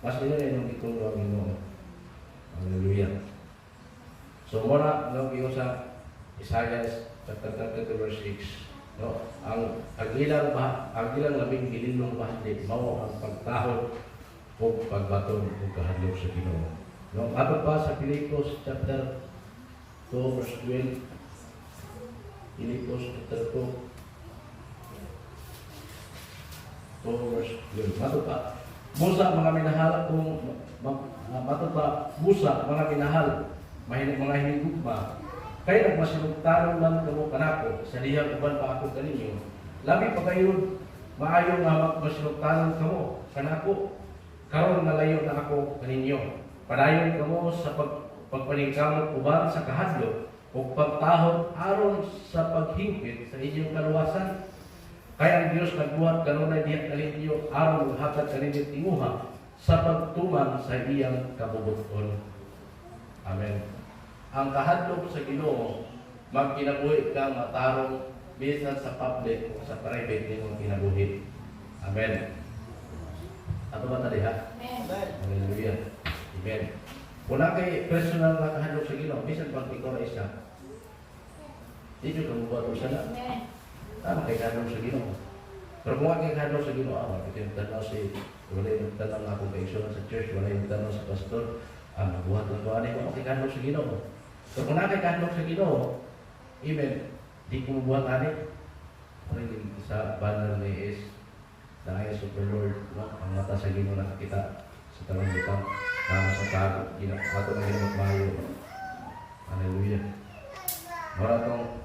Mas nila yung gitulo ang Ginoo. Hallelujah. So muna, no, yung sa Isaiah chapter 32 verse 6, no, ang ilang labing gililong bahandi, mao ang pagtahod o pagbaton o kahadlok sa Ginoo. No, ato pa sa Pilipos chapter 2 verse 12, Pilipos chapter 2 verse 12. Ato pa, Musa mga minahal kung ato pa, Musa mga minahal, mga hinigugma, kaya nagmasinugtanon man kamo kanako, sa lihang uban pa ako kaninyo. Labi pa kayo, maayo nga magmasinugtanon kamo kanako, karon nalayo na ako kaninyo. Padayon kamo sa pagpaningkamot uban sa kahadlok o pagtahod aron sa paghingpit sa inyong kaluwasan. Kaya ang Diyos nagbuhat kanunay diha kaninyo aron maghatag kaninyo tinguha sa pagtuman sa iyang kabubuton. Amen. Ang kahadlok sa Ginoo, magkinabuhi ka matarong bisan sa public o sa private nimong kinabuhi. Amen. Ato ba tadi ha? Amen. Hallelujah. Amen. Wala kay personal na kahadlok sa Ginoo, bisan pag ikaw na isa. Dito ka bubuhat o sana. Amen. Tama kay kahadlok sa Ginoo. Pero kung kay kahadlok sa Ginoo, ito yung tanaw wala yung tanaw na akong kaigsoon sa church, wala yung tanaw sa pastor, magbuhat lang ko, ano kay kahadlok sa Ginoo. So kung nakay kahadlok sa Ginoo, amen, di ko mabuhat ani. Ano sa banner ni is na ay Super Lord, no? Ang mata sa Ginoo nakakita sa talong bitaw, tama sa tago, ato na ginamot mayo. Hallelujah. Mara tong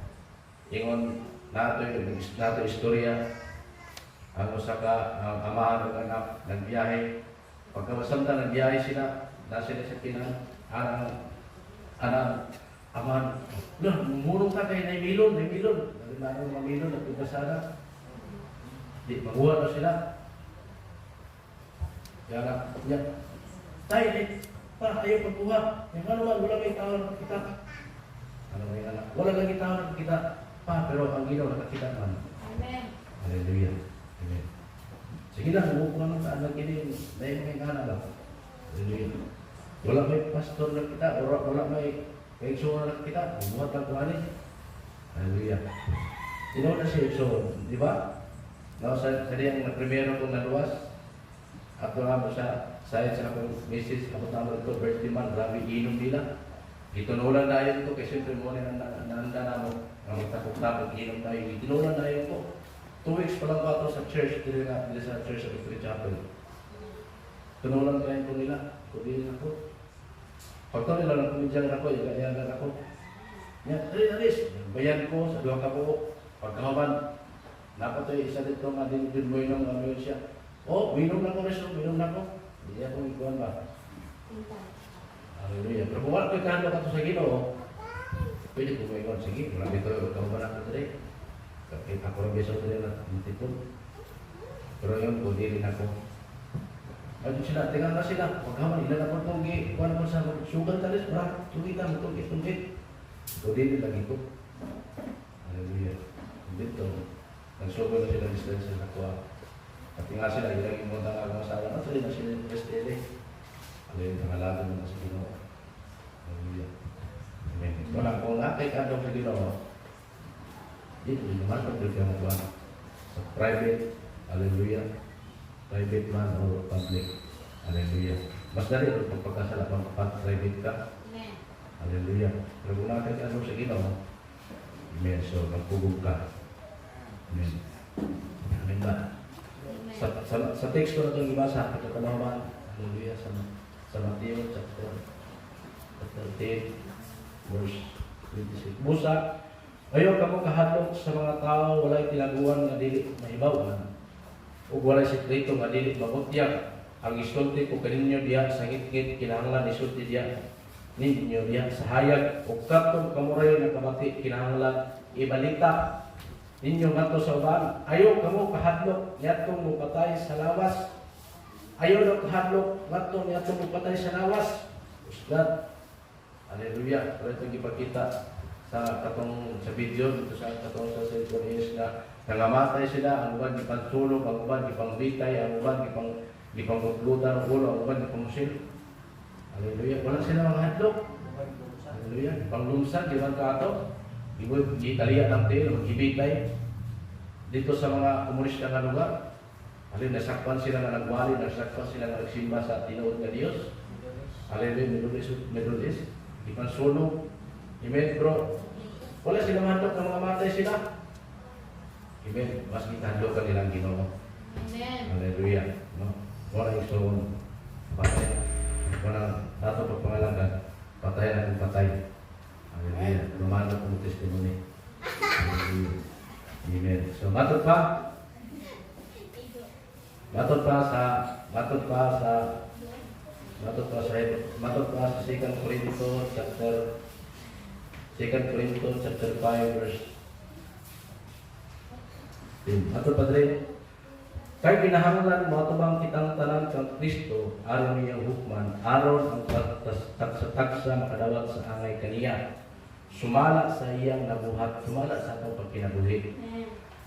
ingon nato istorya, ang usa ka amahan ng anak nagbiyahe. Pagkabasamtan nagbiyahe sila, nasa sila sa Pinan, anak amahan, no, mumulong ka kay Naimilon. Nagmano ng Naimilon, nagpipasara. Di, maguha na sila. Kaya na, tayo, pa, ayaw pagbuha. Yung ano man, wala may tao nakakita. Ano may anak? Wala lang tao nakakita. Pa, pero ang Ginoo nakakita man. Amen. Hallelujah. Amen. Sige lang, umukuha ng anak ini, dahil may kanan lang. Hallelujah. Wala may pastor na kita, wala may kaigsoon na kita, buhat lang kuhanin. Hallelujah. Sino na si Igsoon, di ba? Now, sa diyang na-primero kong naluwas, at nga mo sa akong message, ako tama ito, birthday man, grabe inom nila. Itunulan na yun ito, kasi siyempre mo na naanda na mo, ang magtapok-tapok, inom tayo. Itunulan na yun ito. 2 weeks pa lang ba ito sa church, dili sa church of Victory Chapel. Tunulan kayo ito nila, kubilin ako. Pag ito nila, nagkumidyan ako, yagan ako. Yan, alis, bayan ko sa 2 ka po. Pagkahaman, napatoy isa dito nga din mo inong gamiyon siya. Oh, minom na ko rin, minom na ko. Hindi ako ikuhan ba? Hallelujah. Pero kung wala ko ikahanda ka ito sa Ginoo, pwede ko maingon. Sige, marami ito, kawaman ako ito rin. Ako rin beso ito rin na tipon. Pero yun, kung di rin ako. Ayun sila, tingnan na sila. Pagkaman, ilan ako itong ikuhan ko sa sugan talis, para tugitan, tugit. Kung di rin lagi ko. Hallelujah. Dito, nagsugo na sila distansya na kuha. Pati nga sila, ilang imunta nga mga sala. At sila na sila yung STL. Hallelujah, nangalagan mo na sa Ginoo. Hallelujah. Amen. Wala, kung nakay ka daw sa Ginoo, dito, naman pag-review mo ba? Sa private, hallelujah. Private man o public, hallelujah. Mas dali, kung pagkasala pang private ka, Amen. hallelujah. Pero kung nakay ka daw sa Ginoo, amen. So, magpugog ka. Amen. Amen ba? Sa text ko na itong ibasa, ito ka naman, hallelujah, sa Matthew chapter 13, verse 26. Musa, ayaw ka mo kahadlok sa mga tao, walay tinaguan nga dili mahibawan, o walay sekreto nga dili mabutyag. Ang isulti ko kaninyo diya sa ngit-ngit, kinahanglan isulti diya ninyo diya sa hayag, o katong kamuray na kamati, kinahanglan ibalita ninyo nga to sa uban. Ayaw ka mo kahadlok, niyatong mupatay sa lawas. Ayaw na kahadlok, niyatong mupatay sa lawas. Usgat. Hallelujah. Pero itong ipakita sa video, dito sa katong sa cellphone is na Nangamatay sila, ang uban gipansulog, ang uban gipangbitay, ang uban gipangutlutan ang ulo, ang uban gipangusil. Hallelujah. Wala sila mga hadlok. Hallelujah. Panglumsan, di man ka ato. Gitaliya ng tail, maghibitay. Dito sa mga komunista nga lugar, alin, nasakpan sila nga nagwali, nasakpan sila nga nagsimba sa tinuod nga Diyos. Hallelujah, Middle East. Ipansulog. Amen, bro. Wala sila mandok na mga matay sila. Amen. Mas kitahadlokan nilang Ginoo. Amen. Hallelujah. No? Wala yung soon. Patay. Wala nato pagpangalangan. Patay na kung patay. Hallelujah. Lumano kong testimony. Hallelujah. Amen. So, matod pa sa 2 Corinto chapter 5 verse 10. Matod padre. Kay kinahanglan matubang kitang tanan kang Kristo aron niyang hukman, aron ang taksa makadawat sa angay kaniya. Sumala sa iyang nabuhat, sumala sa atong pagkinabuhi.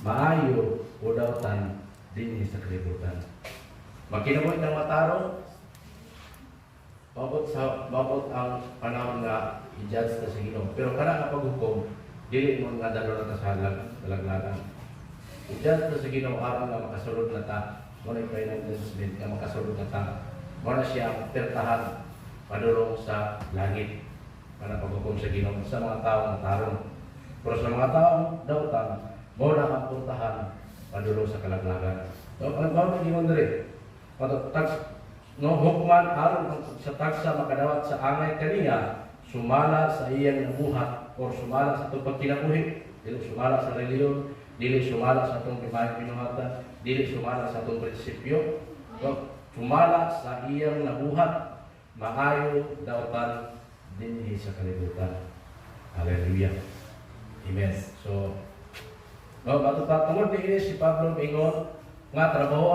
Maayo o dawtan din sa kalibutan. Magkinabuhi ng matarong, mabot ang panahon nga i-judge na sa Ginoo. Pero kada nga paghukom, dili mo nga dalo na sa kalaglagan. I-judge na sa Ginoo aron nga makasulod na ta. Muna yung final judgment nga makasulod na ta. Muna siya ang pertahan padulong sa langit. Para paghukom sa Ginoo sa mga taong tarong. Pero sa mga taong dawtan, muna ang puntahan padulong sa kalaglagan. So, ano ba ang Ginoo diri? No, hukman aron sa taksa makadawat sa angay kaniya, sumala sa iyang nabuhat o sumala sa itong pagkinabuhi, dili sumala sa reliyon, dili sumala sa itong pinuhatan, dili sumala sa itong prinsipyo, no? Sumala sa iyang nabuhat, maayo dawtan dinhi sa kalibutan. Hallelujah. Amen. So, matutungod ni si Pablo ingon nga trabaho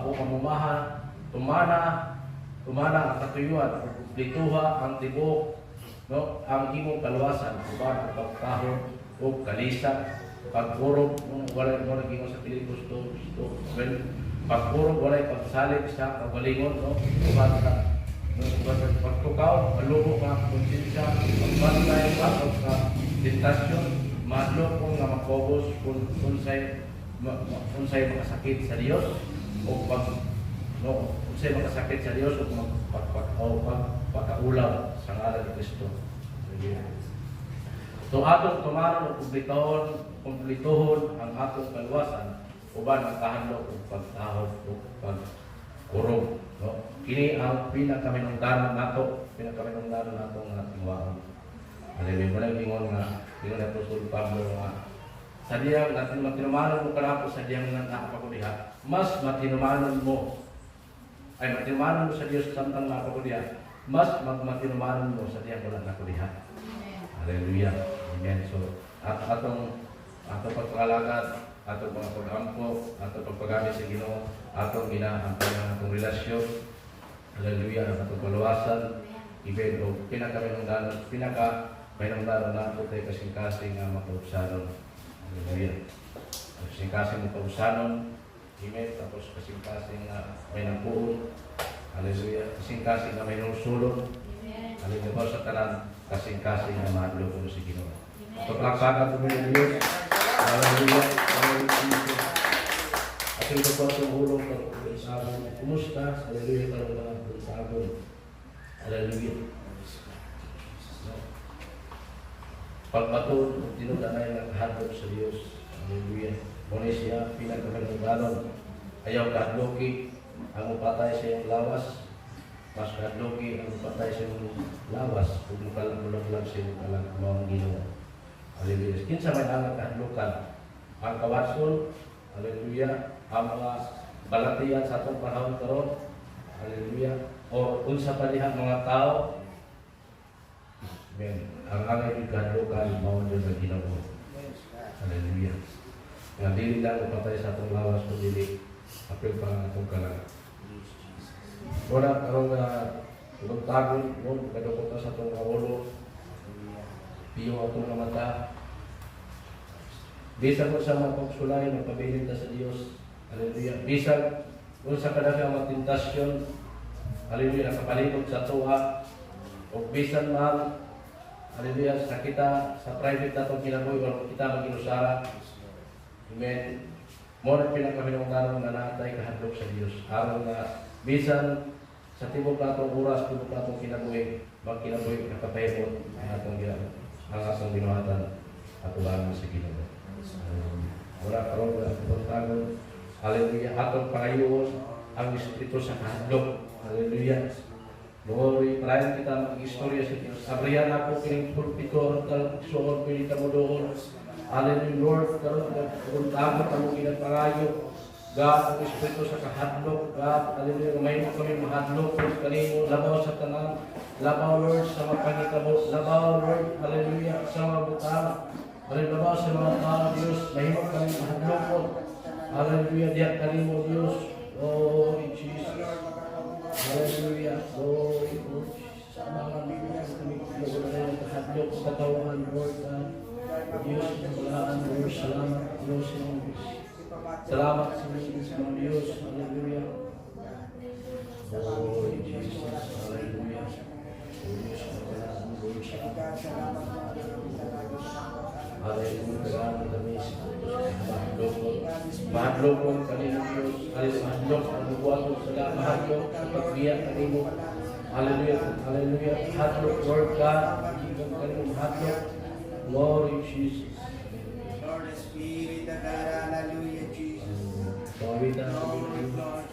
o kamumahan, tumana ang katuyuan, lituha ang tibok, no, ang imong kaluwasan, uban ang pagkahon o kalisa, pagpurog, walay mo naging sa Pilipos to, pagpurog, walay pagsalig sa kagalingon, no, uban ka, pagtukaw, malubo ka, konsensya, pagbantay, pagka-tentasyon, madlo kung nga makobos kung unsay makasakit sa Dios o unsay makasakit sa Dios o pagpakaulaw sa ngalan ni Kristo. So atong tumaron o kumplitohon ang atong kaluwasan uban ang kahadlok o pagtahod o pagkurog. No? Kini ang pinakaminungdanon nato nga tingwaon. Hallelujah. Walang ingon nga yung Apostol Pablo nga sa diyang matinumanon mo kalapo sa diyang nakapagodiha, mas matinumanon mo sa Diyos samtang nakapagodiha, mas matinumanon mo sa diyang wala nakapagodiha. Hallelujah. Amen. So, atong pagpakalagad, atong mga pag-ampo, atong pagpagamit sa Ginoo, atong ginaampan ng atong relasyon. Hallelujah. Atong kaluwasan, even o pinaka-mainangdanon na ito tayo kasing-kasing ang mapausanon. Hallelujah. Kasing-kasing mapausanon. Amen. Tapos kasing-kasing na may nangpuon. Hallelujah. Kasing-kasing na may nusulong. Hallelujah. Sa tanan, kasing-kasing na mahadlo ko si Ginoo. Pagpalaksakan po ng Diyos. Hallelujah. Hallelujah. At ito po ang ulong sa akin. Kumusta? Hallelujah. Hallelujah. Hallelujah. Pagpatod, tinudanay ng hadlok sa Diyos. Hallelujah. Muna siya, pinagkakaluganon. Ayaw kahadloki, ang upatay sa iyong lawas. Mas kahadloki, ang upatay sa iyong lawas. Kung mukalang sa iyong kalang Ginoo. Hallelujah. Kinsa may ang kahadlokan. Ang kawason, hallelujah. Ang mga balatian sa atong panahon karon. Hallelujah. O unsa pa diha mga tao. Amen. Ang angay kahadlokan mao Dios ang Ginoo. Hallelujah. Nga dili lang patay sa atong lawas kung dili apil pa ang atong kalang. Wala karong tagtagon mo kadukot sa atong kaulo. Piyo ako ng mata. Bisan ko sa mga pagsulay, magpabilin ta sa Diyos. Hallelujah. Bisan kung sa kadagang mga tentasyon, hallelujah, nakapalibot sa tuwa. O bisan man, hallelujah, sa kita, sa private na itong kinabuhi, o kita mag-inusara. Amen. Muna pinagkaminungaran na natay kahadlok sa Diyos. Aron na bisan sa tibok na itong oras, tibok na itong kinabuhi, magkinabuhi, nakapahimot ang atong ginuhatan at ulangan sa Ginoo. Wala karon na itong tagon. Hallelujah. Atong pangayoon ang Espiritu sa kahadlok. Hallelujah. Glory. Parayan kita mag-istorya sa Diyos. Abrihan ako kining pulpito, talagsuon, pinita mo doon. Hallelujah, Lord, karon nagpuntahan kamo ginagpangayo. God, ang Espiritu sa kahadlok, God, hallelujah, may kami mahadlok kanino, labaw sa tanan, labaw, Lord, sa mapangitabo, labaw, Lord, hallelujah, sa mga butana, hallelujah, labaw sa mga tao, Diyos, mahimok kami mahadlok, hallelujah, diyak kanimo, Diyos, glory, Jesus, hallelujah, glory, Lord, sa mga Biblia, kami kahadlok sa katawan, Lord, God, Diyos, nabalaan, Lord, salamat, Diyos, salamat sa mga Diyos, hallelujah. Oh, Jesus, hallelujah. Oh, Diyos, nabalaan, Lord, salamat. Hallelujah, salamat kami sa mahadlok mo kanino, Diyos, hallelujah, mahadlok ang bubuhaton sila, mahadlok sa pagbiyak kanino, hallelujah, hallelujah, mahadlok, Lord God, kanino, mahadlok. Glory, Jesus. Lord, Spirit of God, hallelujah, Jesus. Glory to Glory, God. Lord